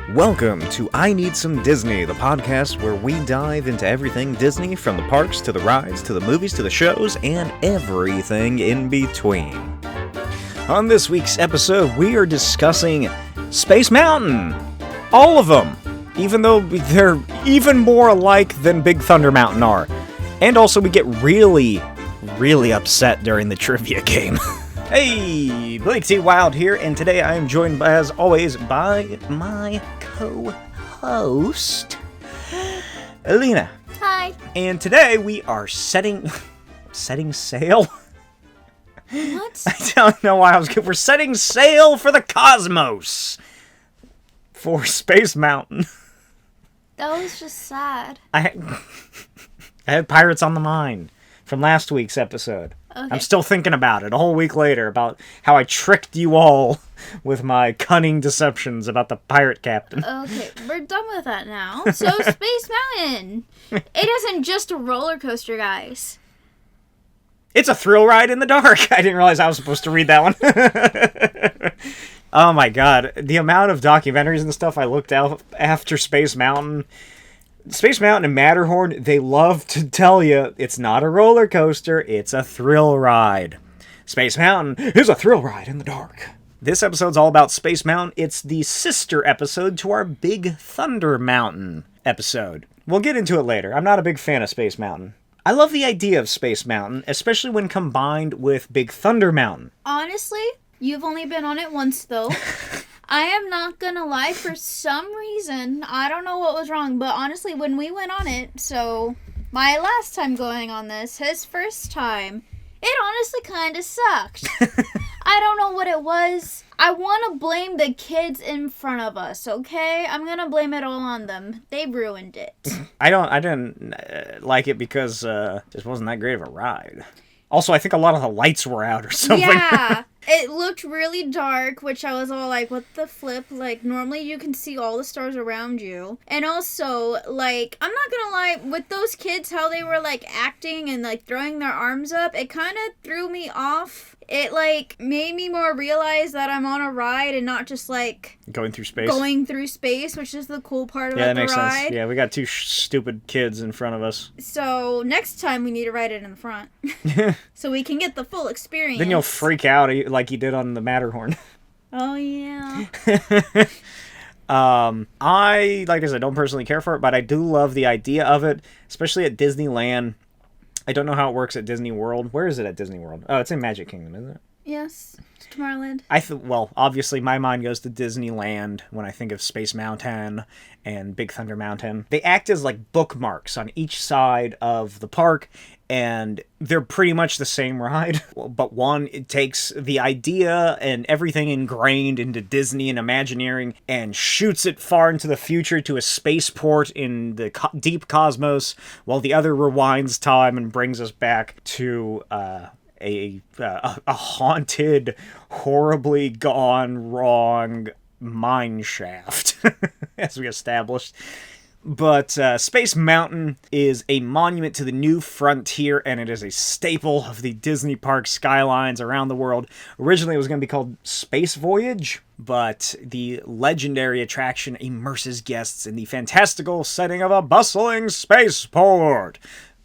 Welcome to I Need Some Disney, the podcast where we dive into everything Disney, from the parks to the rides to the movies to the shows and everything in between. On this week's episode, we are discussing Space Mountain. All of them, even though they're even more alike than Big Thunder Mountain are. And also we get really upset during the trivia game. Hey, Blake T. Wild here, and today I am joined, as always, by my co-host, Lena. Hi. And today we are setting sail? What? I don't know why we're setting sail for the cosmos for Space Mountain. That was just sad. I had pirates on the mind from last week's episode. Okay. I'm still thinking about it a whole week later, about how I tricked you all with my cunning deceptions about the pirate captain. Okay, we're done with that now. So, Space Mountain. It isn't just a roller coaster, guys. It's a thrill ride in the dark. I didn't realize I was supposed to read that one. Oh my god. The amount of documentaries and stuff I looked out after Space Mountain and Matterhorn, they love to tell you it's not a roller coaster, it's a thrill ride. Space Mountain is a thrill ride in the dark. This episode's all about Space Mountain. It's the sister episode to our Big Thunder Mountain episode. We'll get into it later. I'm not a big fan of Space Mountain. I love the idea of Space Mountain, especially when combined with Big Thunder Mountain. Honestly, you've only been on it once, though. I am not gonna lie, for some reason, I don't know what was wrong, but honestly, when we went on it, so my last time going on this, his first time, it honestly kind of sucked. I don't know what it was. I want to blame the kids in front of us, okay? I'm gonna blame it all on them. They ruined it. I didn't like it because this wasn't that great of a ride. Also, I think a lot of the lights were out or something. Yeah, it looked really dark, which I was all like, what the flip? Like, normally you can see all the stars around you. And also, like, I'm not gonna lie, with those kids, how they were, like, acting and, like, throwing their arms up, it kind of threw me off. It, like, made me more realize that I'm on a ride and not just, like... Going through space, which is the cool part about the ride. Yeah, that makes sense. Yeah, we got two stupid kids in front of us. So, next time we need to ride it in the front. So we can get the full experience. Then you'll freak out like you did on the Matterhorn. Oh, yeah. Like I said, don't personally care for it, but I do love the idea of it, especially at Disneyland. I don't know how it works at Disney World. Where is it at Disney World? Oh, it's in Magic Kingdom, isn't it? Yes, it's Tomorrowland. Well, obviously my mind goes to Disneyland when I think of Space Mountain and Big Thunder Mountain. They act as like bookmarks on each side of the park, and they're pretty much the same ride. But one, it takes the idea and everything ingrained into Disney and Imagineering and shoots it far into the future to a spaceport in the deep cosmos, while the other rewinds time and brings us back to a haunted, horribly gone wrong mine shaft, as we established. But Space Mountain is a monument to the new frontier, and it is a staple of the Disney park skylines around the world. Originally, it was going to be called Space Voyage, but the legendary attraction immerses guests in the fantastical setting of a bustling spaceport,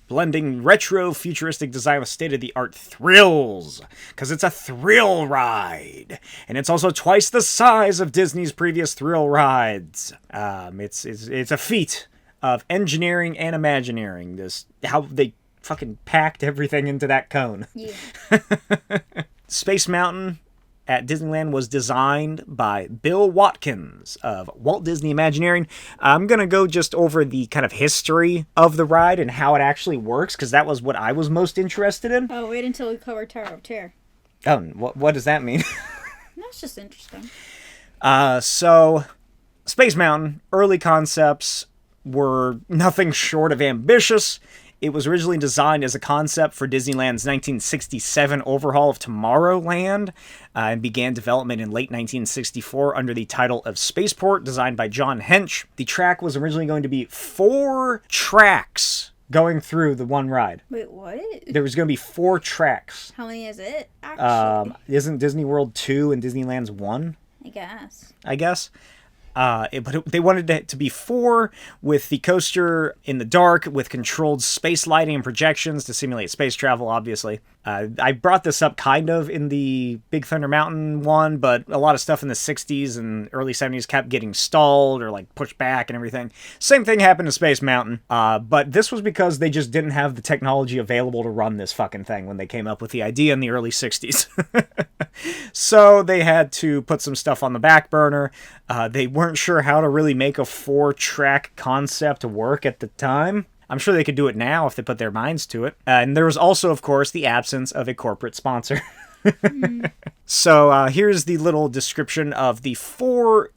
blending retro futuristic design with state-of-the-art thrills, because it's a thrill ride, and it's also twice the size of Disney's previous thrill rides. It's a feat of engineering and Imagineering. This how they fucking packed everything into that cone. Yeah. Space Mountain at Disneyland was designed by Bill Watkins of Walt Disney Imagineering. I'm going to go just over the kind of history of the ride and how it actually works, because that was what I was most interested in. Oh, wait until we cover Tower of Terror. Oh, what does that mean? That's just interesting. So, Space Mountain, early concepts were nothing short of ambitious. It was originally designed as a concept for Disneyland's 1967 overhaul of Tomorrowland, and began development in late 1964 under the title of Spaceport, designed by John Hench. The track was originally going to be 4 tracks going through the one ride. Wait, what? There was going to be 4 tracks. How many is it, actually? Isn't Disney World 2 and Disneyland's 1? I guess. They wanted it to be 4 with the coaster in the dark with controlled space lighting and projections to simulate space travel, obviously. I brought this up kind of in the Big Thunder Mountain one, but a lot of stuff in the 60s and early 70s kept getting stalled or like pushed back and everything. Same thing happened to Space Mountain, but this was because they just didn't have the technology available to run this fucking thing when they came up with the idea in the early 60s. So they had to put some stuff on the back burner. They weren't sure how to really make a 4-track concept work at the time. I'm sure they could do it now if they put their minds to it. And there was also, of course, the absence of a corporate sponsor. So here's the little description of the 4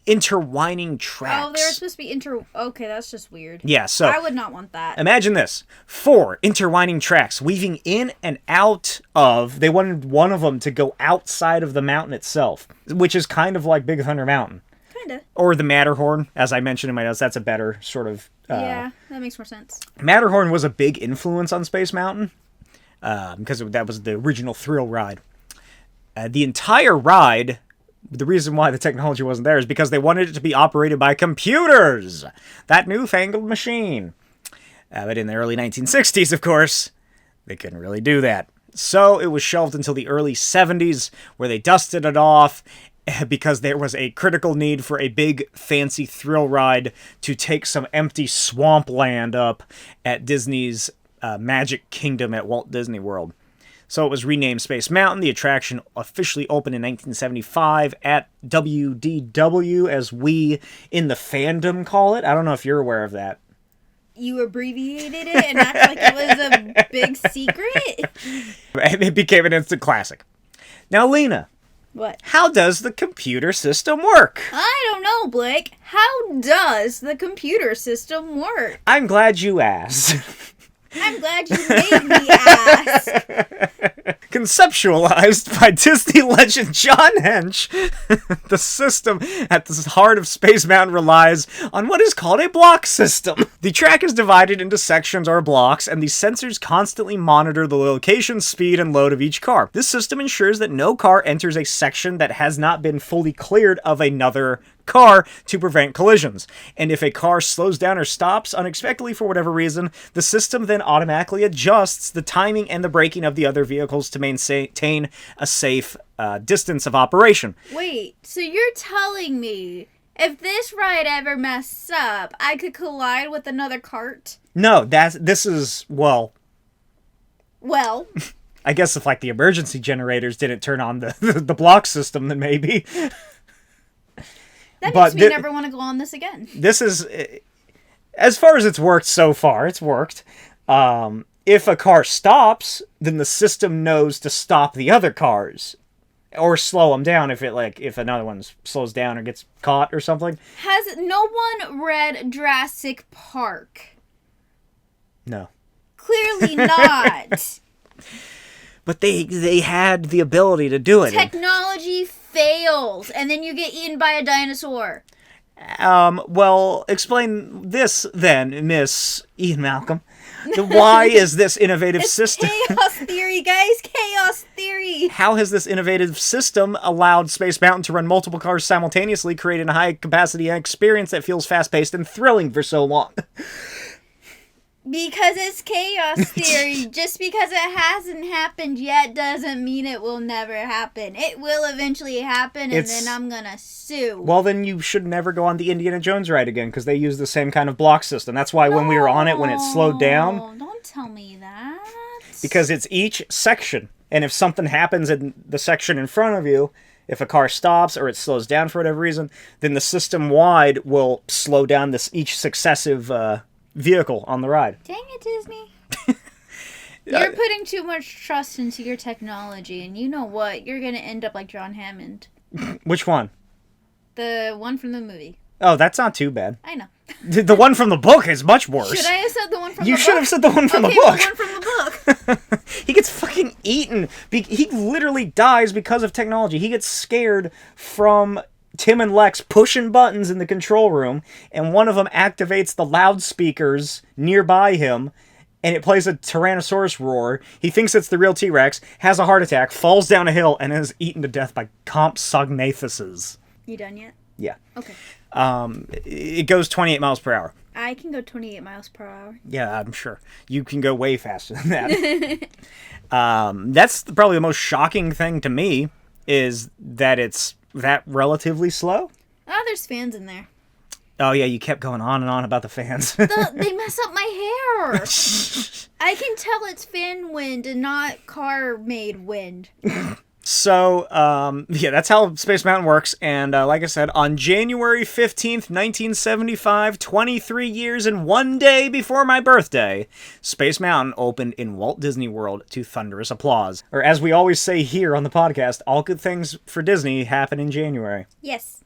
intertwining tracks. Oh, they're supposed to be Okay, that's just weird. Yeah, so I would not want that. Imagine this. 4 intertwining tracks weaving in and out of... They wanted one of them to go outside of the mountain itself, which is kind of like Big Thunder Mountain. Kinda. Or the Matterhorn, as I mentioned in my notes. That's a better sort of... yeah, that makes more sense. Matterhorn was a big influence on Space Mountain, because that was the original thrill ride. The entire ride... The reason why the technology wasn't there is because they wanted it to be operated by computers! That newfangled machine. But in the early 1960s, of course, they couldn't really do that. So it was shelved until the early 70s, where they dusted it off, because there was a critical need for a big, fancy thrill ride to take some empty swampland up at Disney's Magic Kingdom at Walt Disney World. So it was renamed Space Mountain. The attraction officially opened in 1975 at WDW, as we in the fandom call it. I don't know if you're aware of that. You abbreviated it and acted like it was a big secret? It became an instant classic. Now, Lena. What? How does the computer system work? I don't know, Blake. How does the computer system work? I'm glad you asked. I'm glad you made me ask. Conceptualized by Disney legend John Hench, the system at the heart of Space Mountain relies on what is called a block system. The track is divided into sections or blocks, and the sensors constantly monitor the location, speed, and load of each car. This system ensures that no car enters a section that has not been fully cleared of another car to prevent collisions. And if a car slows down or stops unexpectedly for whatever reason, the system then automatically adjusts the timing and the braking of the other vehicles to maintain a safe distance of operation. Wait, so you're telling me if this ride ever messed up, I could collide with another cart? No, this is, well... I guess if, like, the emergency generators didn't turn on the block system, then maybe... That makes me never want to go on this again. This is, as far as it's worked so far, it's worked. If a car stops, then the system knows to stop the other cars. Or slow them down if another one slows down or gets caught or something. Has no one read Jurassic Park? No. Clearly not. But they had the ability to do it. Technology fails, and then you get eaten by a dinosaur. Well, explain this then, Miss Ian Malcolm. Why is this innovative system... Chaos theory, guys! Chaos theory! How has this innovative system allowed Space Mountain to run multiple cars simultaneously, creating a high-capacity experience that feels fast-paced and thrilling for so long? Because it's chaos theory. Just because it hasn't happened yet doesn't mean it will never happen. It will eventually happen, and then I'm gonna sue. Well, then you should never go on the Indiana Jones ride again, because they use the same kind of block system. That's why when we were on it, when it slowed down... Don't tell me that. Because it's each section, and if something happens in the section in front of you, if a car stops or it slows down for whatever reason, then the system-wide will slow down each successive... vehicle on the ride. Dang it, Disney. You're putting too much trust into your technology, and you know what? You're going to end up like John Hammond. Which one? The one from the movie. Oh, that's not too bad. I know. The one from the book is much worse. Should I have said the one from the book? You should have said the one from the book. The one from the book. He gets fucking eaten. He literally dies because of technology. He gets scared from... Tim and Lex pushing buttons in the control room, and one of them activates the loudspeakers nearby him, and it plays a Tyrannosaurus roar. He thinks it's the real T-Rex, has a heart attack, falls down a hill, and is eaten to death by Compsognathuses. You done yet? Yeah. Okay. It goes 28 miles per hour. I can go 28 miles per hour. Yeah, I'm sure. You can go way faster than that. That's probably the most shocking thing to me, is that it's that relatively slow. Oh, there's fans in there. Oh, yeah, you kept going on and on about the fans. They mess up my hair. I can tell it's fan wind and not car-made wind. So, yeah, that's how Space Mountain works. And like I said, on January 15th, 1975, 23 years and 1 day before my birthday, Space Mountain opened in Walt Disney World to thunderous applause. Or as we always say here on the podcast, all good things for Disney happen in January. Yes.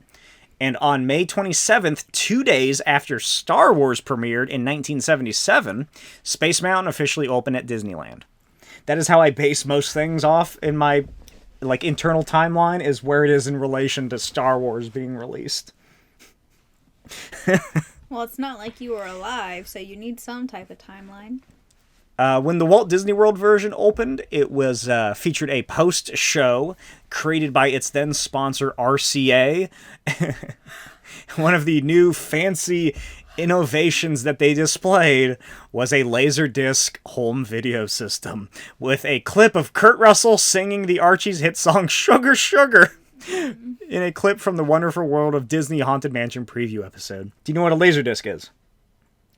And on May 27th, 2 days after Star Wars premiered in 1977, Space Mountain officially opened at Disneyland. That is how I base most things off in my internal timeline, is where it is in relation to Star Wars being released. Well, it's not like you were alive, so you need some type of timeline. When the Walt Disney World version opened, it was featured a post-show created by its then sponsor RCA. One of the new fancy innovations that they displayed was a Laserdisc home video system with a clip of Kurt Russell singing the Archie's hit song Sugar Sugar in a clip from the Wonderful World of Disney Haunted Mansion preview episode. Do you know what a Laserdisc is?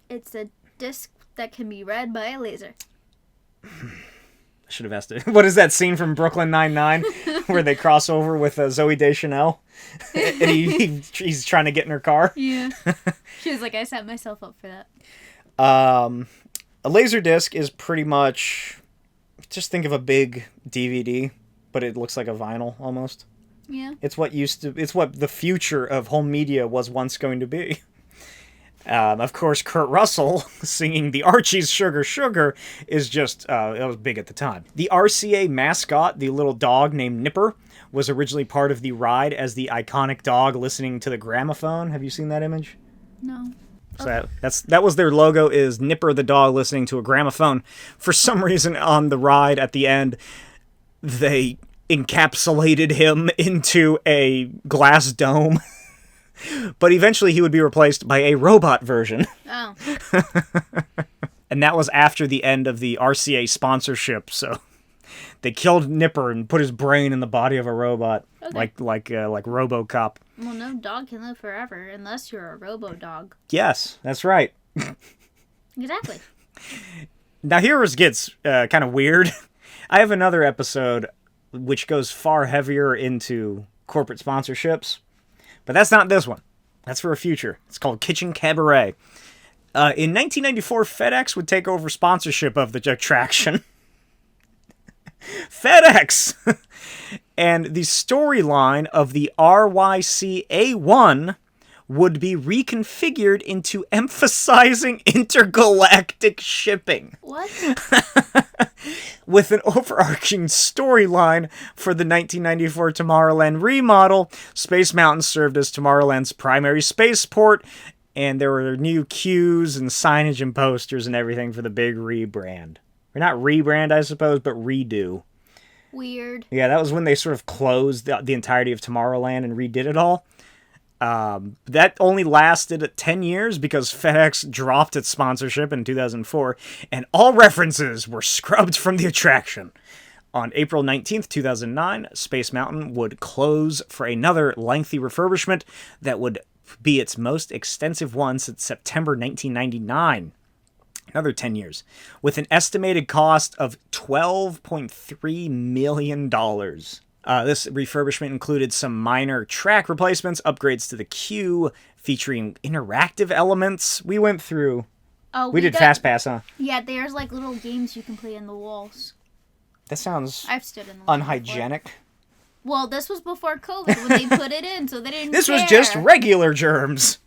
It's a disc that can be read by a laser. I should have asked it. What is that scene from Brooklyn Nine-Nine where they cross over with Zooey Deschanel? And he's trying to get in her car? Yeah. She was like, I set myself up for that. A Laserdisc is pretty much... Just think of a big DVD, but it looks like a vinyl almost. Yeah. It's what the future of home media was once going to be. Of course, Kurt Russell singing the Archie's Sugar Sugar is just, it was big at the time. The RCA mascot, the little dog named Nipper, was originally part of the ride as the iconic dog listening to the gramophone. Have you seen that image? No. So that was their logo, is Nipper the dog listening to a gramophone. For some reason on the ride at the end, they encapsulated him into a glass dome. But eventually he would be replaced by a robot version. Oh. And that was after the end of the RCA sponsorship, so they killed Nipper and put his brain in the body of a robot. Okay. Like RoboCop. Well, no dog can live forever unless you're a robo-dog. Yes, that's right. Exactly. Now here it gets kind of weird. I have another episode which goes far heavier into corporate sponsorships. But that's not this one. That's for a future. It's called Kitchen Cabaret. In 1994, FedEx would take over sponsorship of the attraction. FedEx! And the storyline of the RYCA1 would be reconfigured into emphasizing intergalactic shipping. What? With an overarching storyline for the 1994 Tomorrowland remodel, Space Mountain served as Tomorrowland's primary spaceport, and there were new cues and signage and posters and everything for the big rebrand. Or not rebrand, I suppose, but redo. Weird. Yeah, that was when they sort of closed the entirety of Tomorrowland and redid it all. That only lasted 10 years because FedEx dropped its sponsorship in 2004, and all references were scrubbed from the attraction. On April 19th, 2009, Space Mountain would close for another lengthy refurbishment that would be its most extensive one since September 1999. Another 10 years, with an estimated cost of $12.3 million. This refurbishment included some minor track replacements, upgrades to the queue, featuring interactive elements. We went through... Oh, we did Fast Pass, huh? Yeah, there's like little games you can play in the walls. That sounds I've stood in the unhygienic. Well, this was before COVID when they put it in, so they didn't This care. was just regular germs.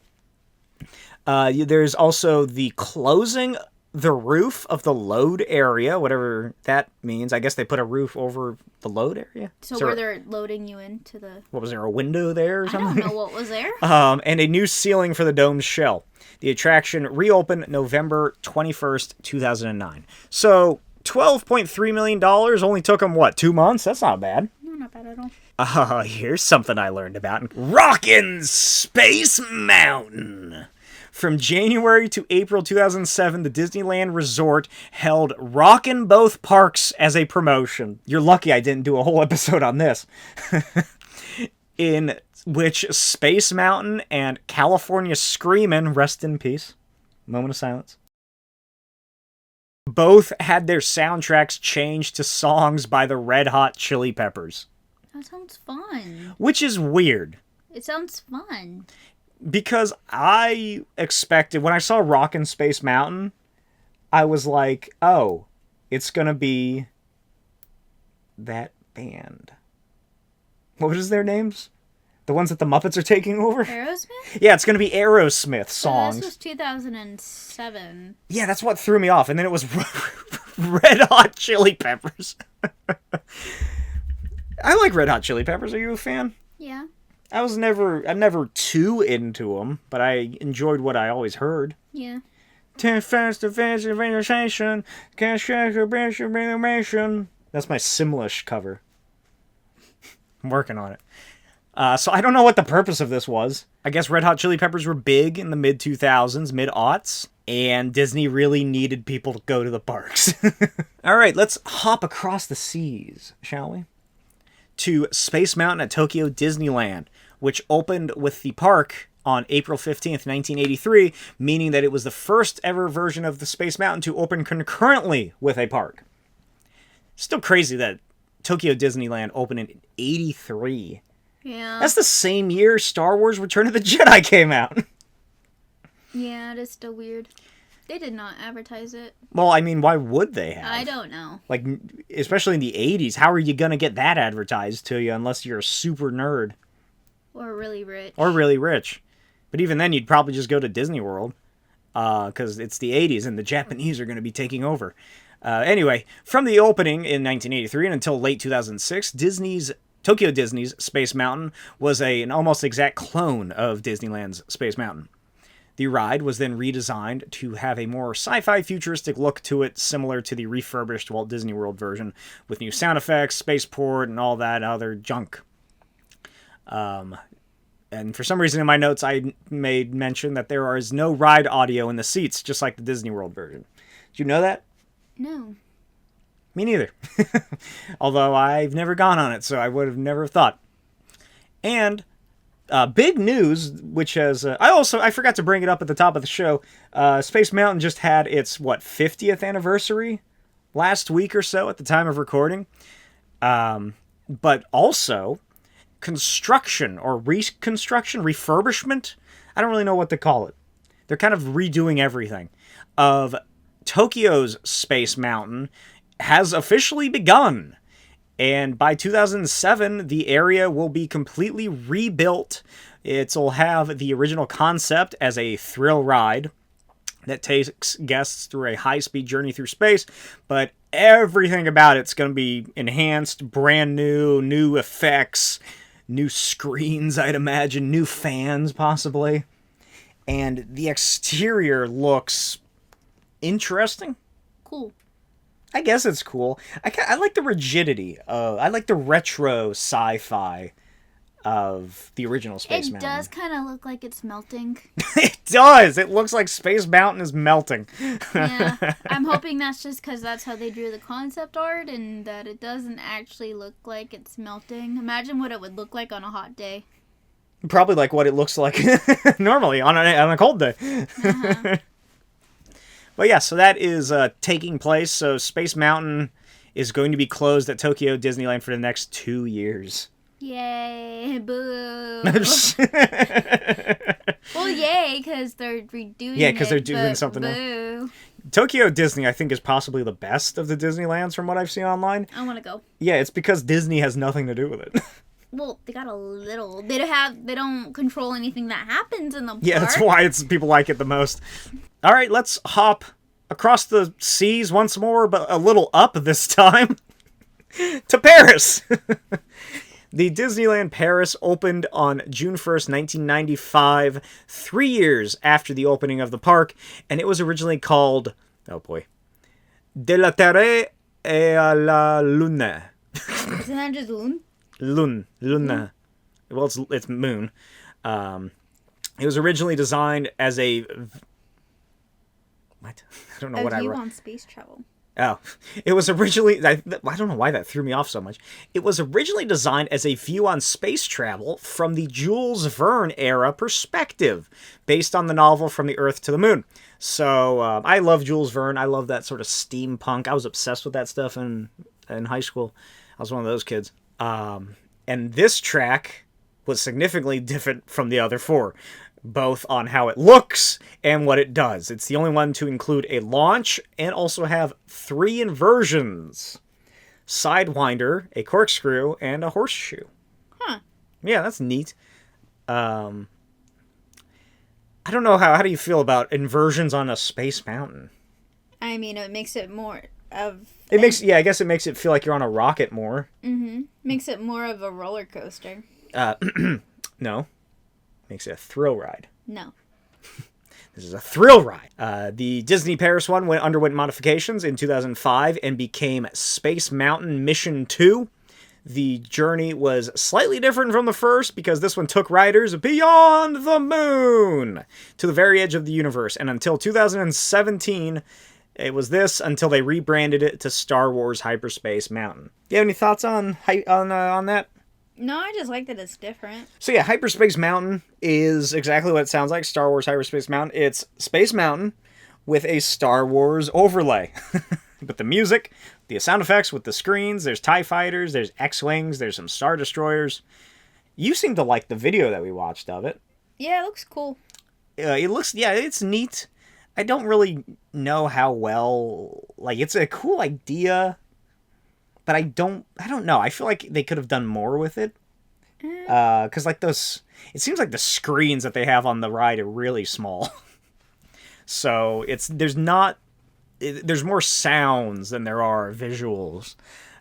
There's also the closing the roof of the load area, whatever that means. I guess they put a roof over the load area. So where they're loading you into the... What was there, a window there or something? I don't know what was there. And a new ceiling for the dome's shell. The attraction reopened November 21st, 2009. So $12.3 million only took them, what, 2 months? That's not bad. No, not not bad at all. Oh, here's something I learned about. Rockin' Space Mountain. From January to April 2007, the Disneyland Resort held Rockin' Both Parks as a promotion. You're lucky I didn't do a whole episode on this. In which Space Mountain and California Screamin', rest in peace, moment of silence, both had their soundtracks changed to songs by the Red Hot Chili Peppers. That sounds fun. Which is weird. It sounds fun. Because I expected, when I saw Rockin' Space Mountain, I was like, oh, it's gonna be that band. What was their names? The ones that the Muppets are taking over? Aerosmith? Yeah, it's gonna be Aerosmith songs. This was 2007. Yeah, that's what threw me off. And then it was Red Hot Chili Peppers. I like Red Hot Chili Peppers. Are you a fan? Yeah. I'm never too into them, but I enjoyed what I always heard. Yeah. That's my Simlish cover. I'm working on it. So I don't know what the purpose of this was. I guess Red Hot Chili Peppers were big in the mid-2000s, mid-aughts, and Disney really needed people to go to the parks. All right, let's hop across the seas, shall we? To Space Mountain at Tokyo Disneyland, which opened with the park on April 15th, 1983, meaning that it was the first ever version of the Space Mountain to open concurrently with a park. Still crazy that Tokyo Disneyland opened in 83. Yeah. That's the same year Star Wars Return of the Jedi came out. Yeah, it is still weird. They did not advertise it. Well, I mean, why would they have? I don't know. Like, especially in the 80s, how are you going to get that advertised to you unless you're a super nerd? Or really rich. Or really rich. But even then, you'd probably just go to Disney World. Because it's the 80s and the Japanese are going to be taking over. Anyway, from the opening in 1983 and until late 2006, Tokyo Disney's Space Mountain was an almost exact clone of Disneyland's Space Mountain. The ride was then redesigned to have a more sci-fi futuristic look to it, similar to the refurbished Walt Disney World version, with new sound effects, Spaceport, and all that other junk. And for some reason in my notes, I made mention that there is no ride audio in the seats, just like the Disney World version. Did you know that? No. Me neither. Although I've never gone on it, so I would have never thought. And big news, which has... I forgot to bring it up at the top of the show. Space Mountain just had its, 50th anniversary last week or so at the time of recording. But also, construction or reconstruction, refurbishment, I don't really know what to call it. They're kind of redoing everything. Of Tokyo's Space Mountain has officially begun. And by 2007, the area will be completely rebuilt. It'll have the original concept as a thrill ride that takes guests through a high-speed journey through space, but everything about it's going to be enhanced, brand new effects, new screens, I'd imagine, new fans, possibly. And the exterior looks interesting. Cool. I guess it's cool. I like the rigidity. I like the retro sci-fi of the original Space Mountain. It does kind of look like it's melting. It does! It looks like Space Mountain is melting. Yeah. I'm hoping that's just because that's how they drew the concept art and that it doesn't actually look like it's melting. Imagine what it would look like on a hot day. Probably like what it looks like normally on a cold day. Uh-huh. But yeah, so that is taking place. So Space Mountain is going to be closed at Tokyo Disneyland for the next 2 years. Yay, boo. Well, yay, because they're redoing it. Yeah, because they're doing something else. Tokyo Disney, I think, is possibly the best of the Disneylands from what I've seen online. I want to go. Yeah, it's because Disney has nothing to do with it. Well, they got a little. They don't control anything that happens in the park. Yeah, that's why people like it the most. All right, let's hop across the seas once more, but a little up this time, to Paris. The Disneyland Paris opened on June 1st, 1995, 3 years after the opening of the park, and it was originally called, oh boy, De la Terre et à la Lune. Isn't that just Lune? Luna. Well, it's moon. It was originally designed as a... What? I don't know what I wrote. on space travel. Oh, it was originally... I don't know why that threw me off so much. It was originally designed as a view on space travel from the Jules Verne era perspective, based on the novel From the Earth to the Moon. So, I love Jules Verne. I love that sort of steampunk. I was obsessed with that stuff in high school. I was one of those kids. And this track was significantly different from the other four, both on how it looks and what it does. It's the only one to include a launch and also have 3 inversions: Sidewinder, a corkscrew, and a horseshoe. Huh. Yeah, that's neat. I don't know, how do you feel about inversions on a space mountain? I mean, it makes it more of... I guess it makes it feel like you're on a rocket more. Mm-hmm. Makes it more of a roller coaster. No. Makes it a thrill ride. No. This is a thrill ride. The Disney Paris one underwent modifications in 2005 and became Space Mountain Mission 2. The journey was slightly different from the first because this one took riders beyond the moon to the very edge of the universe. And until 2017, it was this until they rebranded it to Star Wars Hyperspace Mountain. Do you have any thoughts on that? No, I just like that it's different. So yeah, Hyperspace Mountain is exactly what it sounds like, Star Wars Hyperspace Mountain. It's Space Mountain with a Star Wars overlay. With the music, the sound effects, with the screens, there's TIE Fighters, there's X-Wings, there's some Star Destroyers. You seem to like the video that we watched of it. Yeah, it looks cool. It's neat. I don't really know how well, it's a cool idea, but I don't know. I feel like they could have done more with it. Because, it seems like the screens that they have on the ride are really small. So, there's more sounds than there are visuals.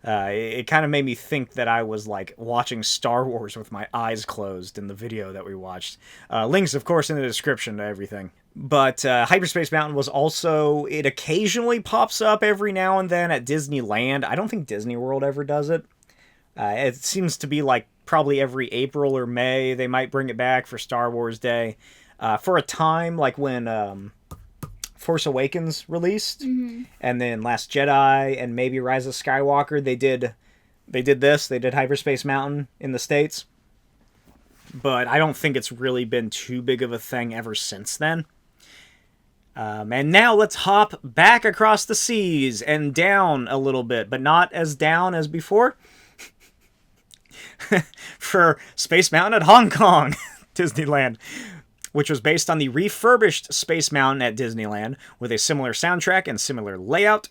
It kind of made me think that I was, watching Star Wars with my eyes closed in the video that we watched. Links, of course, in the description to everything. But Hyperspace Mountain was also... It occasionally pops up every now and then at Disneyland. I don't think Disney World ever does it. It seems to be, probably every April or May. They might bring it back for Star Wars Day. For a time, when... Force Awakens released, and then Last Jedi, and maybe Rise of Skywalker, they did Hyperspace Mountain in the States. But I don't think it's really been too big of a thing ever since then. And now let's hop back across the seas and down a little bit, but not as down as before. For Space Mountain at Hong Kong, Disneyland, which was based on the refurbished Space Mountain at Disneyland, with a similar soundtrack and similar layout.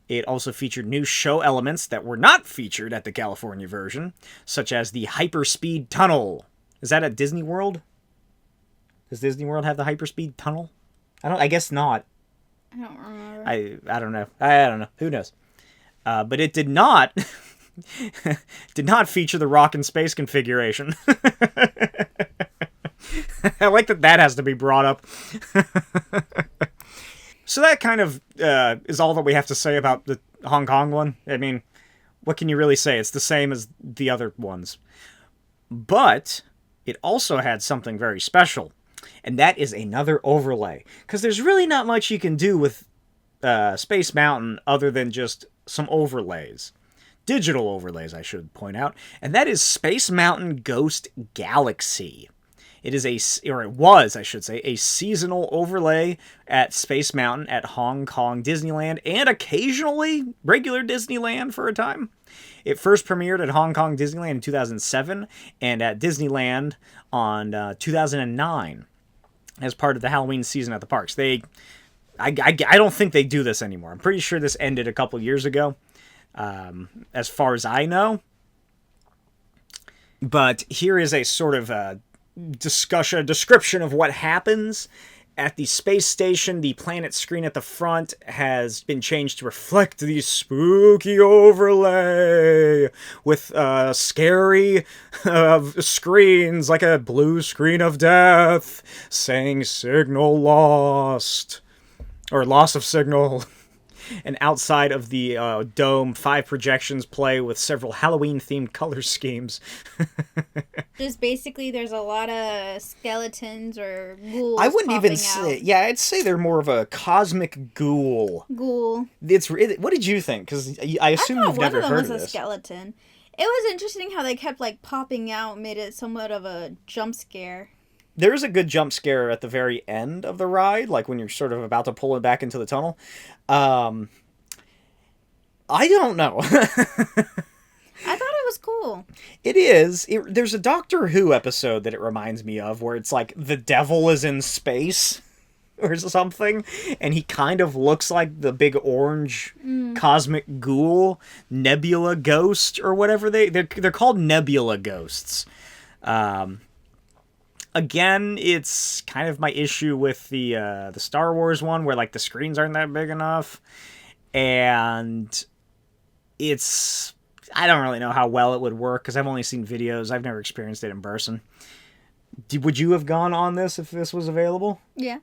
It also featured new show elements that were not featured at the California version, such as the Hyperspeed Tunnel. Is that at Disney World? Does Disney World have the Hyperspeed Tunnel? I guess not. I don't remember. I don't know. I don't know. Who knows? But it did not feature the rock and space configuration. I like that has to be brought up. So that kind of is all that we have to say about the Hong Kong one. I mean, what can you really say? It's the same as the other ones. But it also had something very special, and that is another overlay. Because there's really not much you can do with Space Mountain other than just some overlays. Digital overlays, I should point out. And that is Space Mountain Ghost Galaxy. It was, I should say, a seasonal overlay at Space Mountain at Hong Kong Disneyland and occasionally regular Disneyland for a time. It first premiered at Hong Kong Disneyland in 2007 and at Disneyland on 2009 as part of the Halloween season at the parks. I don't think they do this anymore. I'm pretty sure this ended a couple years ago, as far as I know. But here is a sort of description of what happens at the space station. The planet screen at the front has been changed to reflect the spooky overlay with scary screens like a blue screen of death saying signal lost or loss of signal. And outside of the dome, 5 projections play with several Halloween-themed color schemes. Just basically, there's a lot of skeletons or ghouls. I wouldn't even popping say... out. Yeah, I'd say they're more of a cosmic ghoul. Ghoul. What did you think? Because I assume you've never heard of one of them was this. a skeleton. It was interesting how they kept like popping out, made it somewhat of a jump scare. There is a good jump scare at the very end of the ride, like when you're sort of about to pull it back into the tunnel. I don't know. I thought it was cool. It is. There's a Doctor Who episode that it reminds me of where it's like the devil is in space or something, and he kind of looks like the big orange cosmic ghoul, nebula ghost, or whatever they're called nebula ghosts. Again, it's kind of my issue with the Star Wars one, where like the screens aren't that big enough, and I don't really know how well it would work because I've only seen videos. I've never experienced it in person. Would you have gone on this if this was available? Yeah.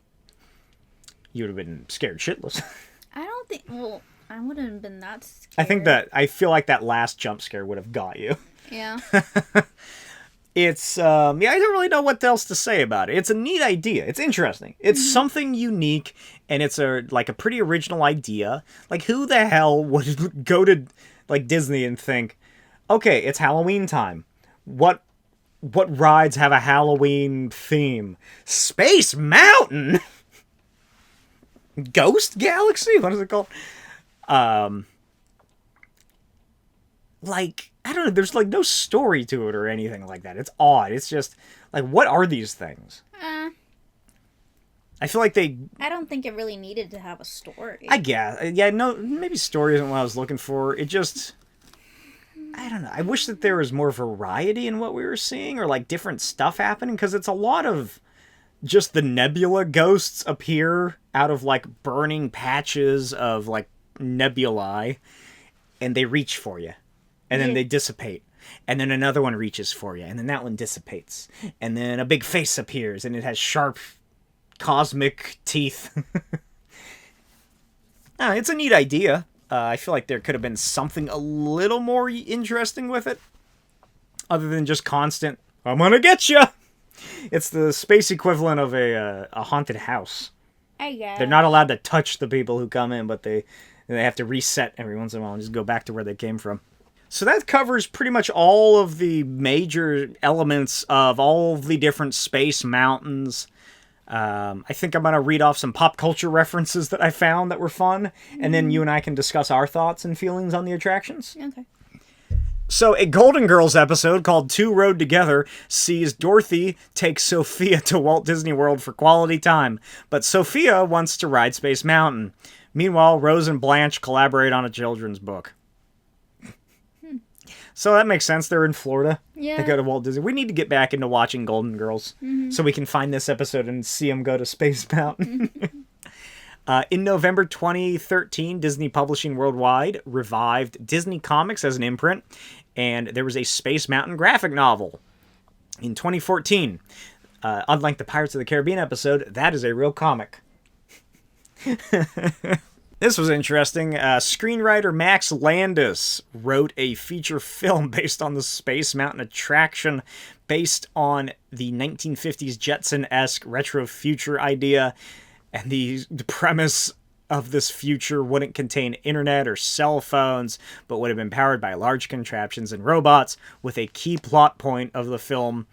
You would have been scared shitless. I don't think. Well, I wouldn't have been that scared. I feel like that last jump scare would have got you. Yeah. It's, I don't really know what else to say about it. It's a neat idea. It's interesting. It's something unique, and it's a pretty original idea. Like, who the hell would go to, like, Disney and think, okay, it's Halloween time. What rides have a Halloween theme? Space Mountain? Ghost Galaxy? What is it called? Like, I don't know, there's like no story to it or anything like that. It's odd. It's just, like, what are these things? I feel like I don't think it really needed to have a story. I guess. Yeah, no, maybe story isn't what I was looking for. It just, I don't know. I wish that there was more variety in what we were seeing, or like different stuff happening, because it's a lot of just the nebula ghosts appear out of like burning patches of like nebulae, and they reach for you. And then they dissipate. And then another one reaches for you. And then that one dissipates. And then a big face appears. And it has sharp cosmic teeth. It's a neat idea. I feel like there could have been something a little more interesting with it. Other than just constant, I'm gonna get you! It's the space equivalent of a haunted house. I guess. They're not allowed to touch the people who come in, but they have to reset every once in a while and just go back to where they came from. So that covers pretty much all of the major elements of all of the different space mountains. I think I'm going to read off some pop culture references that I found that were fun, and then you and I can discuss our thoughts and feelings on the attractions. Okay. So a Golden Girls episode called Two Rode Together sees Dorothy take Sophia to Walt Disney World for quality time, but Sophia wants to ride Space Mountain. Meanwhile, Rose and Blanche collaborate on a children's book. So that makes sense. They're in Florida. Yeah. They go to Walt Disney. We need to get back into watching Golden Girls so we can find this episode and see them go to Space Mountain. In November 2013, Disney Publishing Worldwide revived Disney Comics as an imprint, and there was a Space Mountain graphic novel. In 2014, unlike the Pirates of the Caribbean episode, that is a real comic. This was interesting. Screenwriter Max Landis wrote a feature film based on the Space Mountain attraction, based on the 1950s Jetson-esque retro future idea, and the premise of this future wouldn't contain internet or cell phones, but would have been powered by large contraptions and robots, with a key plot point of the film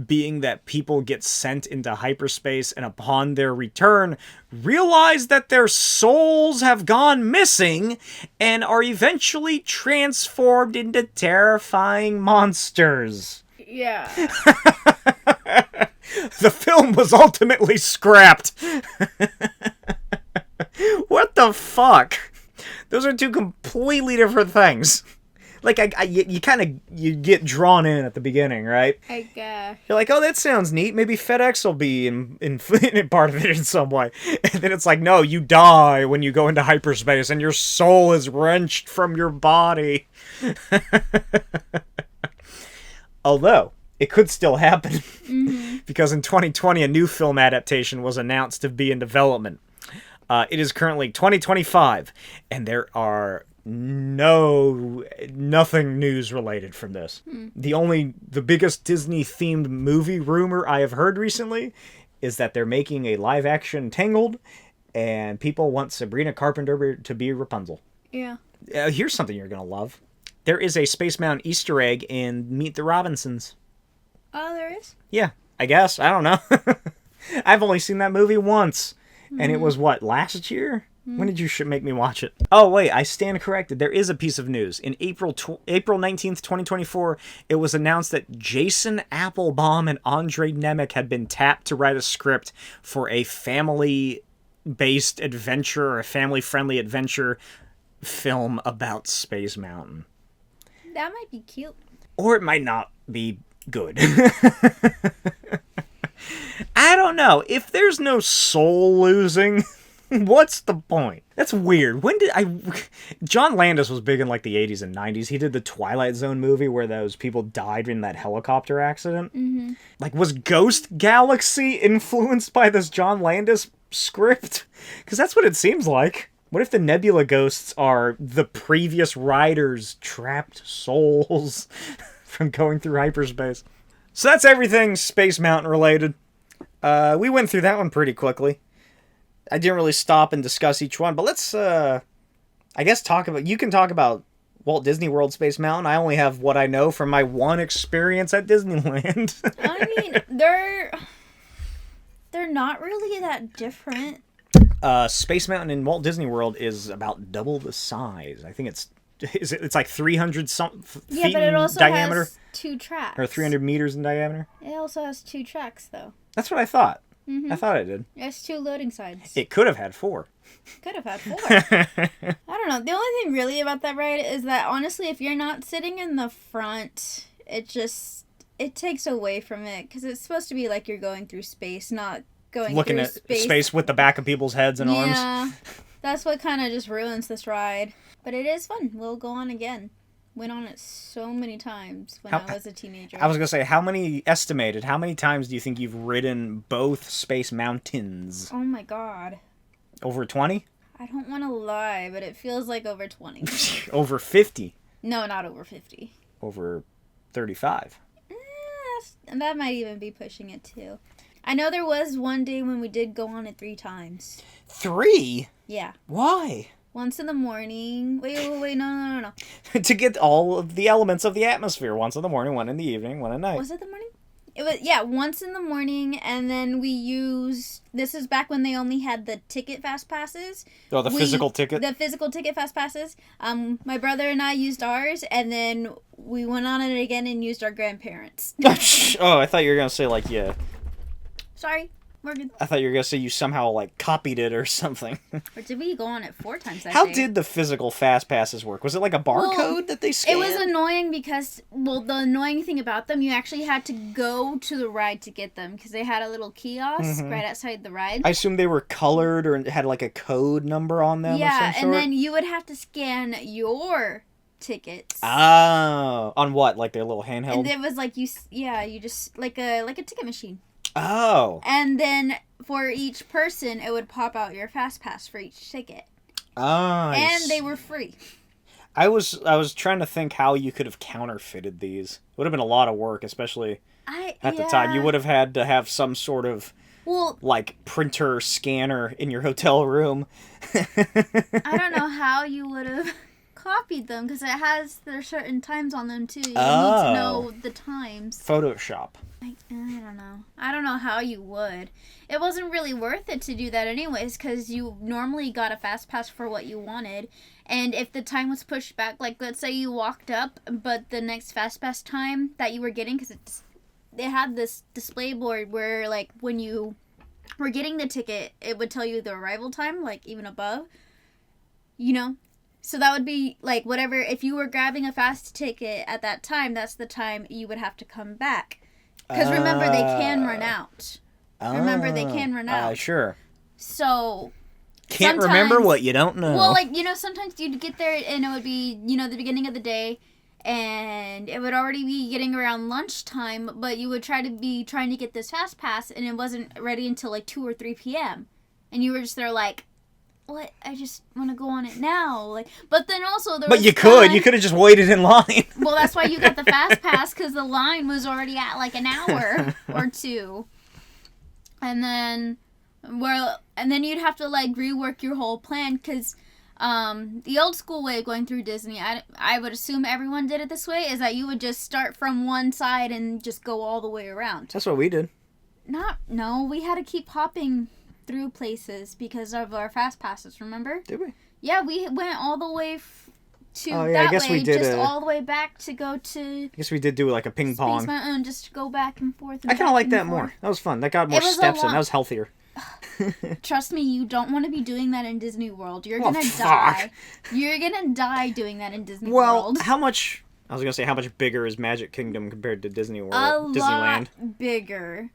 being that people get sent into hyperspace and upon their return realize that their souls have gone missing and are eventually transformed into terrifying monsters. Yeah. The film was ultimately scrapped. What the fuck? Those are two completely different things. Like, you get drawn in at the beginning, right? I guess. You're like, oh, that sounds neat. Maybe FedEx will be in part of it in some way. And then it's like, no, you die when you go into hyperspace and your soul is wrenched from your body. Although, it could still happen. Because in 2020, a new film adaptation was announced to be in development. It is currently 2025, and there are nothing news related from this. The biggest Disney themed movie rumor I have heard recently is that they're making a live action Tangled, and people want Sabrina Carpenter to be Rapunzel. Yeah. Here's something you're gonna love. There is a Space Mountain Easter egg in Meet the Robinsons. Oh, there is? Yeah, I guess. I don't know. I've only seen that movie once. And it was, what, last year? When did you make me watch it? Oh, wait, I stand corrected. There is a piece of news. In April 19th, 2024, it was announced that Jason Applebaum and Andre Nemec had been tapped to write a script for a family-based adventure, or a family-friendly adventure film about Space Mountain. That might be cute. Or it might not be good. I don't know. If there's no soul losing, what's the point? That's weird. John Landis was big in like the 80s and 90s. He did the Twilight Zone movie where those people died in that helicopter accident. Mm-hmm. Like, was Ghost Galaxy influenced by this John Landis script? Because that's what it seems like. What if the Nebula ghosts are the previous riders' trapped souls from going through hyperspace? So that's everything Space Mountain related. We went through that one pretty quickly. I didn't really stop and discuss each one, but let's, I guess you can talk about Walt Disney World Space Mountain. I only have what I know from my one experience at Disneyland. I mean, they're not really that different. Space Mountain in Walt Disney World is about double the size. I think it's like 300 feet but it also diameter. Has 2 tracks. Or 300 meters in diameter. It also has 2 tracks, though. That's what I thought. Mm-hmm. I thought it did. It has 2 loading sides. It could have had 4. Could have had 4. I don't know. The only thing really about that ride is that, honestly, if you're not sitting in the front, it takes away from it. Because it's supposed to be like you're going through space, not looking at space with the back of people's heads and arms. Yeah, that's what kind of just ruins this ride. But it is fun. We'll go on again. Went on it so many times when I was a teenager. I was going to say, how many times do you think you've ridden both Space Mountains? Oh my god. Over 20? I don't want to lie, but it feels like over 20. Over 50? No, not over 50. Over 35? That might even be pushing it too. I know there was one day when we did go on it 3 times. 3? Yeah. Why? Once in the morning. Wait, no. To get all of the elements of the atmosphere. Once in the morning, one in the evening, one at night. Was it the morning? It was, once in the morning, and then we used, this is back when they only had the ticket fast passes. Oh, physical ticket? The physical ticket fast passes. My brother and I used ours, and then we went on it again and used our grandparents'. Oh, I thought you were going to say, like, yeah. Sorry. We're good. I thought you were going to say you somehow, like, copied it or something. Or did we go on it 4 times that How day? did the physical fast passes work? Was it like a barcode that they scanned? It was annoying because, the annoying thing about them, you actually had to go to the ride to get them because they had a little kiosk right outside the ride. I assume they were colored or had, like, a code number on them of some sort? And then you would have to scan your tickets. Oh. On what? Like their little handheld? And it was like, you just, like a ticket machine. Oh. And then for each person, it would pop out your fast pass for each ticket. Oh. And they were free. I was trying to think how you could have counterfeited these. It would have been a lot of work, especially at the time. You would have had to have some sort of like printer scanner in your hotel room. I don't know how you would have copied them because there's certain times on them too. You need to know the times. Photoshop. I don't know. I don't know how you would. It wasn't really worth it to do that anyways because you normally got a fast pass for what you wanted. And if the time was pushed back, like let's say you walked up, but the next fast pass time that you were getting, because they had this display board where like when you were getting the ticket, it would tell you the arrival time, like even above, So that would be like whatever, if you were grabbing a fast ticket at that time, that's the time you would have to come back. Because remember, they can run out. Sure. So... Can't remember what you don't know. Well, like, sometimes you'd get there and it would be, the beginning of the day and it would already be getting around lunchtime, but you would trying to get this fast pass and it wasn't ready until like 2 or 3 p.m. And you were just there like, what? I just want to go on it now. Like, but then also there But was you could have just waited in line. Well, that's why you got the fast pass, because the line was already at like an hour or two. And then you'd have to like rework your whole plan, because the old school way of going through Disney, I would assume everyone did it this way, is that you would just start from one side and just go all the way around. That's what we did. No, we had to keep hopping through places because of our fast passes, remember? Did we? Yeah, we went all the way to I guess way, we did just all the way back to go to... I guess we did do like a ping pong. Space Mountain, just to go back and forth. I kind of like that more. That was fun. That got more steps in. That was healthier. Trust me, you don't want to be doing that in Disney World. You're gonna fuck. die. You're gonna die doing that in Disney Well, World. how much bigger is Magic Kingdom compared to Disney World? Disneyland? Lot bigger.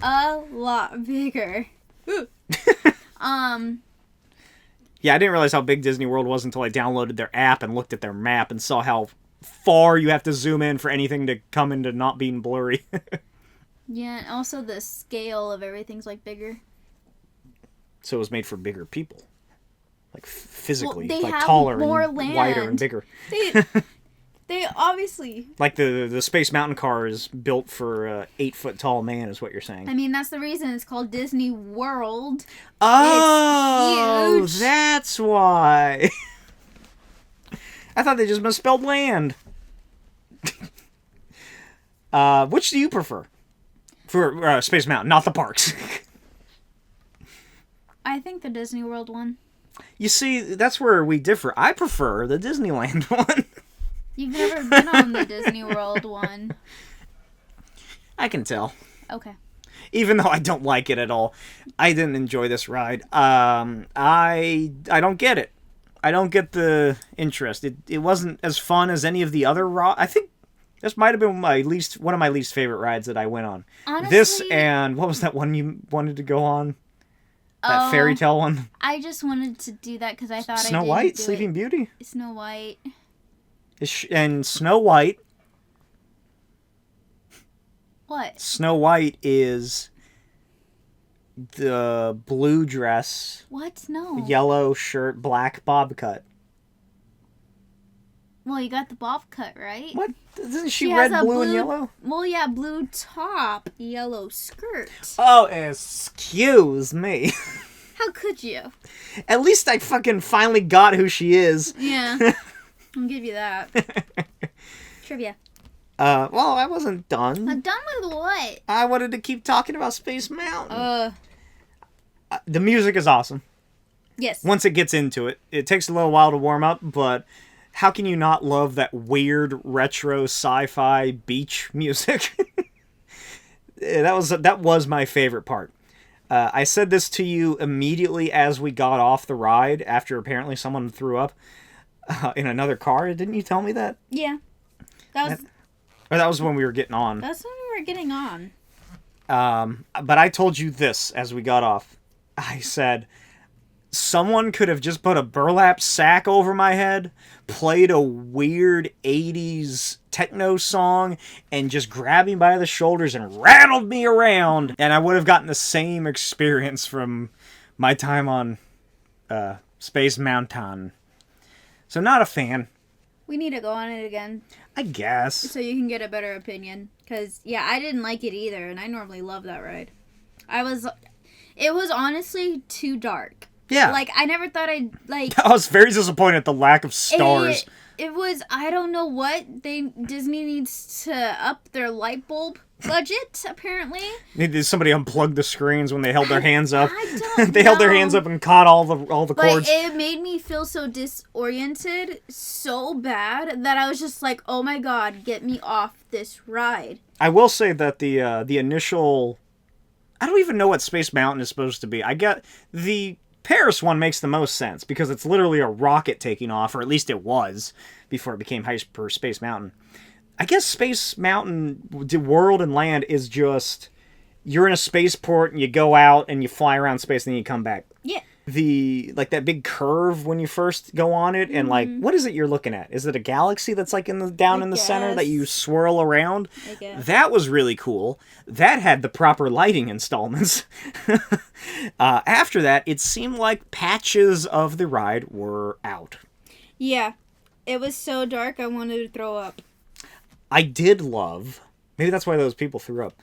A lot bigger. Yeah, I didn't realize how big Disney World was until I downloaded their app and looked at their map and saw how far you have to zoom in for anything to come into not being blurry. Yeah, and also the scale of everything's like bigger. So it was made for bigger people. Like physically, well, they like have taller more and land. wider and bigger. They obviously... Like the Space Mountain car is built for an 8-foot tall man, is what you're saying. I mean, that's the reason it's called Disney World. Oh, it's huge. That's why. I thought they just misspelled land. Which do you prefer? For Space Mountain, not the parks. I think the Disney World one. You see, that's where we differ. I prefer the Disneyland one. You've never been on the Disney World one. I can tell. Okay. Even though I don't like it at all. I didn't enjoy this ride. I don't get it. I don't get the interest. It wasn't as fun as any of the other I think this might have been one of my least favorite rides that I went on. Honestly, this and what was that one you wanted to go on? That fairy tale one? I just wanted to do that because I thought Snow White? Sleeping Beauty? Snow White. And Snow White... What? Snow White is the blue dress, What? No. yellow shirt, black bob cut. Well, you got the bob cut, right? What? Isn't she has red, a blue, and yellow? Well, yeah, blue top, yellow skirt. Oh, excuse me. How could you? At least I fucking finally got who she is. Yeah. I'll give you that. Trivia. Well, I wasn't done. I'm done with what? I wanted to keep talking about Space Mountain. The music is awesome. Yes. Once it gets into it. It takes a little while to warm up, but how can you not love that weird retro sci-fi beach music? That was my favorite part. I said this to you immediately as we got off the ride after apparently someone threw up in another car. Didn't you tell me that? Yeah. That was when we were getting on. That's when we were getting on. But I told you this as we got off. I said, someone could have just put a burlap sack over my head, played a weird 80s techno song, and just grabbed me by the shoulders and rattled me around, and I would have gotten the same experience from my time on Space Mountain. So not a fan. We need to go on it again. I guess. So you can get a better opinion. Because, yeah, I didn't like it either, and I normally love that ride. It was honestly too dark. Yeah. Like, I never thought I'd, like... I was very disappointed at the lack of stars. It was, I don't know what, Disney needs to up their light bulb budget, apparently. Did somebody unplug the screens when they held their hands up? I don't They held their hands up and caught all the cords. But it made me feel so disoriented so bad that I was just like, oh my god, get me off this ride. I will say that the initial... I don't even know what Space Mountain is supposed to be. I get... The Paris one makes the most sense because it's literally a rocket taking off, or at least it was before it became HYPERSPACE Mountain. I guess Space Mountain, the world and land is just... You're in a spaceport and you go out and you fly around space and then you come back. Yeah. that big curve when you first go on it, and like, what is it you're looking at? Is it a galaxy that's like down in the center that you swirl around? I guess. That was really cool. That had the proper lighting installments. After that, it seemed like patches of the ride were out. Yeah. It was so dark I wanted to throw up. I did love... Maybe that's why those people threw up.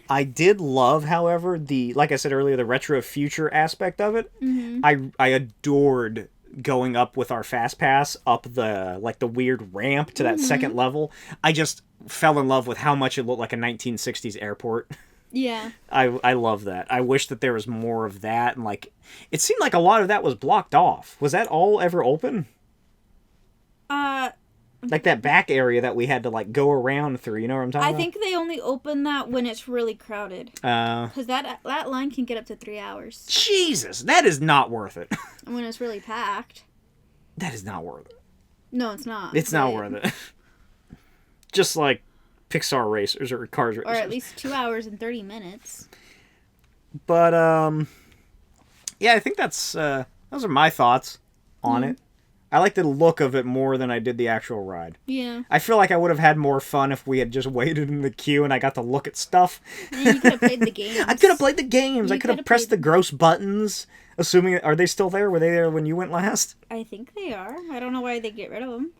I did love, however, like I said earlier, the retro future aspect of it. Mm-hmm. I adored going up with our fast pass up the weird ramp to that second level. I just fell in love with how much it looked like a 1960s airport. Yeah. I love that. I wish that there was more of that, and like it seemed like a lot of that was blocked off. Was that all ever open? Like that back area that we had to like go around through, you know what I'm talking about? I think they only open that when it's really crowded. Because that line can get up to 3 hours. Jesus, that is not worth it. When it's really packed. That is not worth it. No, it's not. It's not worth it. Just like Pixar racers or Cars racers. Or at least 2 hours and 30 minutes. But, yeah, I think those are my thoughts on it. I like the look of it more than I did the actual ride. Yeah. I feel like I would have had more fun if we had just waited in the queue and I got to look at stuff. And you could have played the games. I could have played the games. I could have pressed the gross buttons. Assuming, are they still there? Were they there when you went last? I think they are. I don't know why they get rid of them.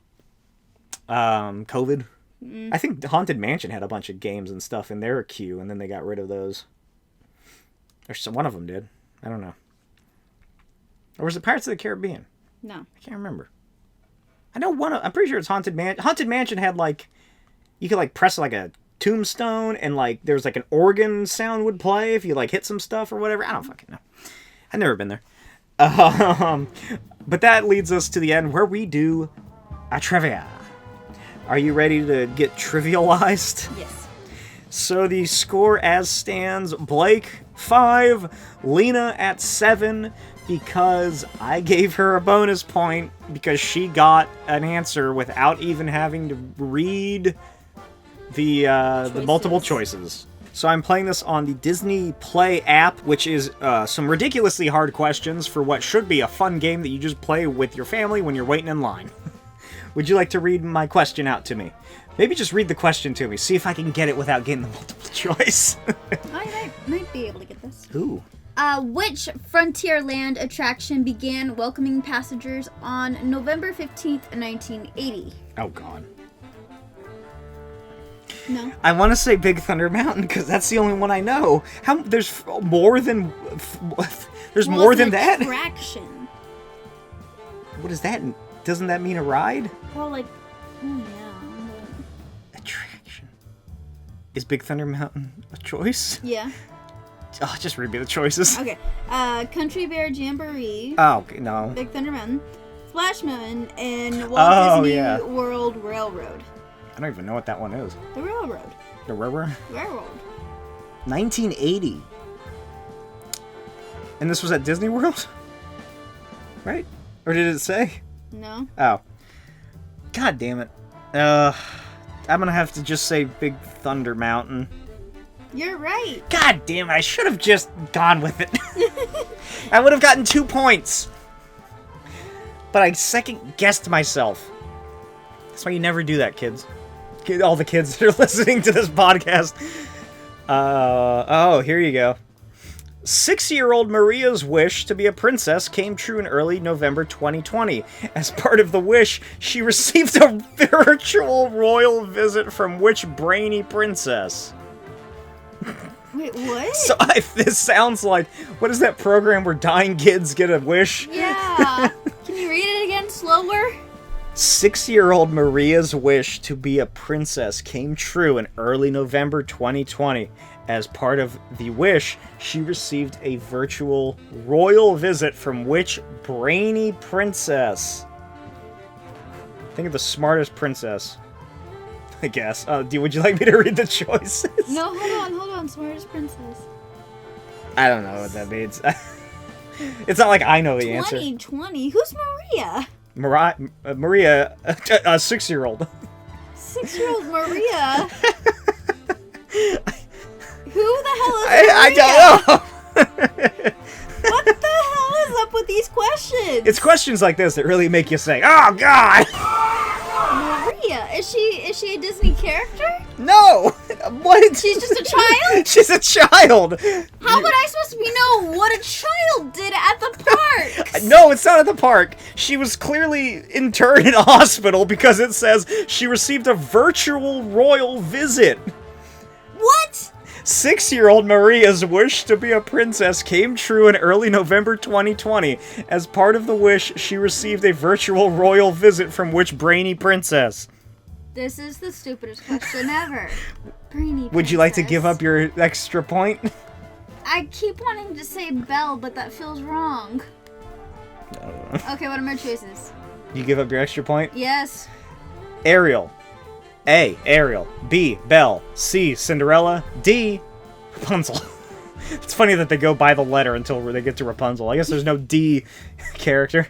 COVID. I think Haunted Mansion had a bunch of games and stuff in their queue, and then they got rid of those. Or one of them did. I don't know. Or was it Pirates of the Caribbean? No. I can't remember. I know I'm pretty sure it's Haunted Mansion. Haunted Mansion had like, you could like press like a tombstone and like there was like an organ sound would play if you like hit some stuff or whatever. I don't fucking know. I've never been there. But that leads us to the end where we do a trivia. Are you ready to get trivialized? Yes. So the score as stands, Blake 5, Lena at 7, because I gave her a bonus point because she got an answer without even having to read the multiple choices. So I'm playing this on the Disney Play app, which is some ridiculously hard questions for what should be a fun game that you just play with your family when you're waiting in line. Would you like to read my question out to me? Maybe just read the question to me. See if I can get it without getting the multiple choice. I might be able to get this. Ooh. Which Frontierland attraction began welcoming passengers on November 15th, 1980? Oh, God. No. I want to say Big Thunder Mountain because that's the only one I know. There's more than that? Attraction. What does that? Doesn't that mean a ride? Well, like, yeah. Attraction. Is Big Thunder Mountain a choice? Yeah. Oh, just read me the choices. Okay. Country Bear Jamboree. Oh, okay, no. Big Thunder Mountain. Splash Mountain and Walt Disney World Railroad. I don't even know what that one is. The Railroad. The Railroad? Railroad. 1980. And this was at Disney World? Right? Or did it say? No. Oh. God damn it. I'm gonna have to just say Big Thunder Mountain. You're right. God damn it, I should have just gone with it. I would have gotten 2 points. But I second-guessed myself. That's why you never do that, kids. All the kids that are listening to this podcast. Here you go. 6-year-old Maria's wish to be a princess came true in early November 2020. As part of the wish, she received a virtual royal visit from which brainy princess? Wait, what? So this sounds like, what is that program where dying kids get a wish? Yeah. Can you read it again slower? 6-year-old Maria's wish to be a princess came true in early November 2020. As part of the wish, she received a virtual royal visit from which brainy princess? Think of the smartest princess, I guess. Would you like me to read the choices? No, hold on. Smartest princess. I don't know what that means. It's not like I know the answer. 2020? Who's Maria? Maria, a 6-year-old. 6-year-old Maria? Who the hell is Maria? I don't know. What the hell is up with these It's questions like this that really make you say, "Oh God!" Maria, is she a Disney character? No! What? She's just a child? She's a child! How would I supposed to know what a child did at the park? No, it's not at the park. She was clearly interned in a hospital because it says she received a virtual royal visit. What? 6-year-old Maria's wish to be a princess came true in early November 2020. As part of the wish, she received a virtual royal visit from which brainy princess? This is the stupidest question ever. Brainy Would you like to princess. give up your extra point? I keep wanting to say Belle, but that feels wrong. Okay, what are my choices? You give up your extra point? Yes. Ariel. A. Ariel. B. Belle. C. Cinderella. D. Rapunzel. It's funny that they go by the letter until they get to Rapunzel. I guess there's no D character.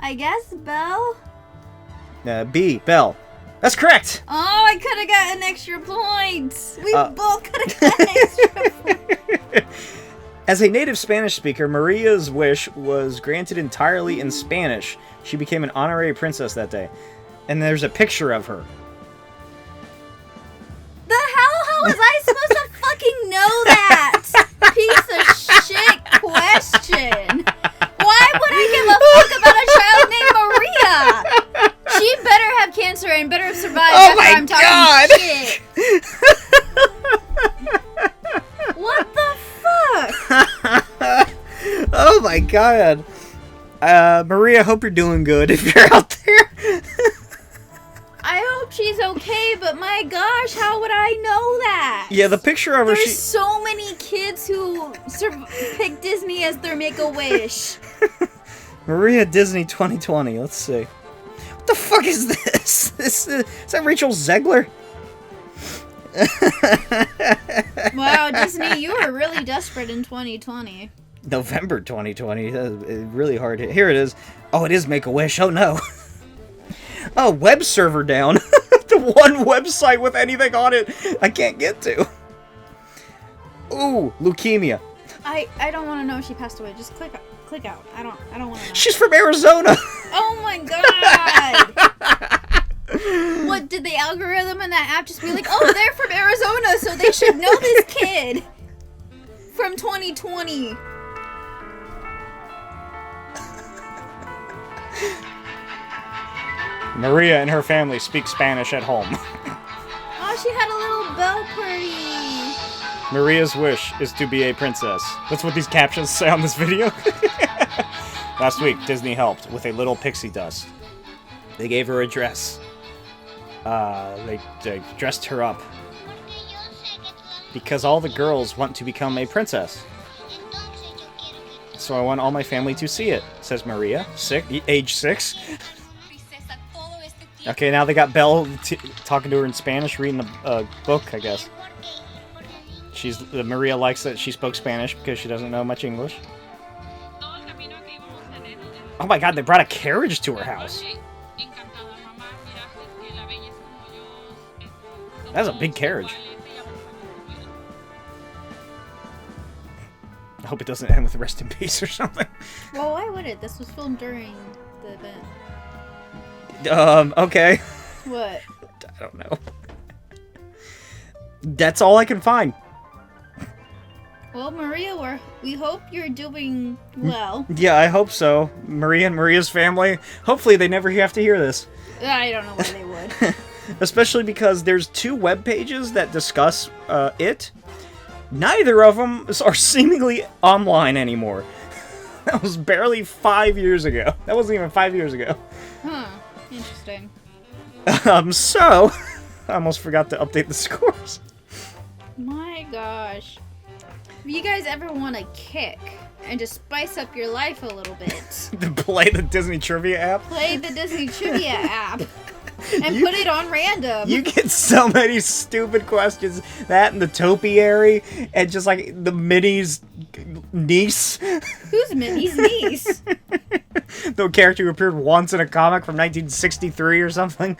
I guess Belle? B. Belle. That's correct! Oh, I could have got an extra point! We both could have got an extra point! As a native Spanish speaker, Maria's wish was granted entirely in Spanish. She became an honorary princess that day. And there's a picture of her. The hell? How was I supposed to fucking know that? Piece of shit question. Why would I give a fuck about a child named Maria? She better have cancer and better have survived after I'm talking shit. What the fuck? Oh my god. Maria, hope you're doing good if you're out there. I hope she's okay, but my gosh, how would I know that? Yeah, the picture of her, There's so many kids who pick Disney as their Make-A-Wish. Maria Disney 2020, let's see. What the fuck is this? Is that Rachel Zegler? Wow, Disney, you were really desperate in 2020. November 2020, really hard hit. Here it is. Oh, it is Make-A-Wish, oh no. Oh, web server down. The one website with anything on it I can't get to. Ooh, leukemia. I don't want to know if she passed away. Just click out. I don't want to know. She's from Arizona. Oh my god. What, did the algorithm in that app just be like, oh, they're from Arizona, so they should know this kid from 2020. Maria and her family speak Spanish at home. Oh, she had a little bell party. Maria's wish is to be a princess. That's what these captions say on this video. Last week, Disney helped with a little pixie dust. They gave her a dress. They dressed her up. Because all the girls want to become a princess. So I want all my family to see it, says Maria, age 6. Okay, now they got Belle talking to her in Spanish, reading a book, I guess. Maria likes that she spoke Spanish because she doesn't know much English. Oh my god, they brought a carriage to her house. That's a big carriage. I hope it doesn't end with rest in peace or something. Well, why would it? This was filmed during the event. Okay. What? I don't know. That's all I can find. Well, Maria, we hope you're doing well. Yeah, I hope so. Maria and Maria's family. Hopefully they never have to hear this. I don't know why they would. Especially because there's 2 web pages that discuss it. Neither of them are seemingly online anymore. That was barely 5 years ago. That wasn't even 5 years ago. Huh. Interesting. So, I almost forgot to update the scores. My gosh. If you guys ever want a kick and just spice up your life a little bit, To play the Disney Trivia app. play the Disney Trivia app and put it on random. You get so many stupid questions. That and the topiary, and just like the Minnie's niece. Who's Minnie's niece? The character who appeared once in a comic from 1963 or something.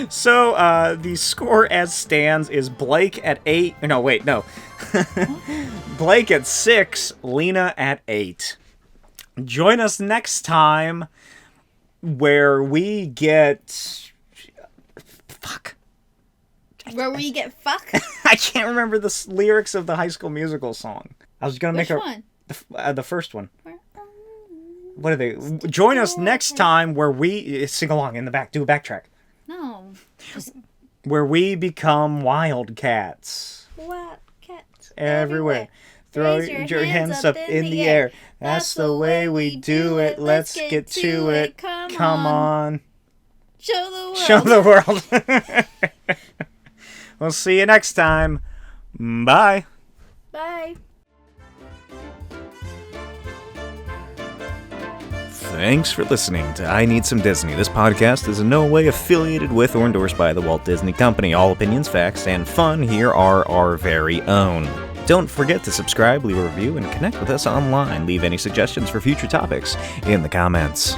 So, the score as stands is Blake at 8. No, wait, no. Blake at 6, Lena at 8. Join us next time where we get... Fuck. Where we get fuck? I can't remember the lyrics of the High School Musical song. I was going to make Which one? The first one. What are they? Join us next time where we... Sing along in the back. Do a backtrack. No. Just Where we become wildcats. wildcats Everywhere. Throw Raise your hands up in the air. That's the way we do it. Let's get to it. Come on. Show the world. Show the world. We'll see you next time. Bye. Bye. Thanks for listening to I Need Some Disney. This podcast is in no way affiliated with or endorsed by the Walt Disney Company. All opinions, facts, and fun here are our very own. Don't forget to subscribe, leave a review, and connect with us online. Leave any suggestions for future topics in the comments.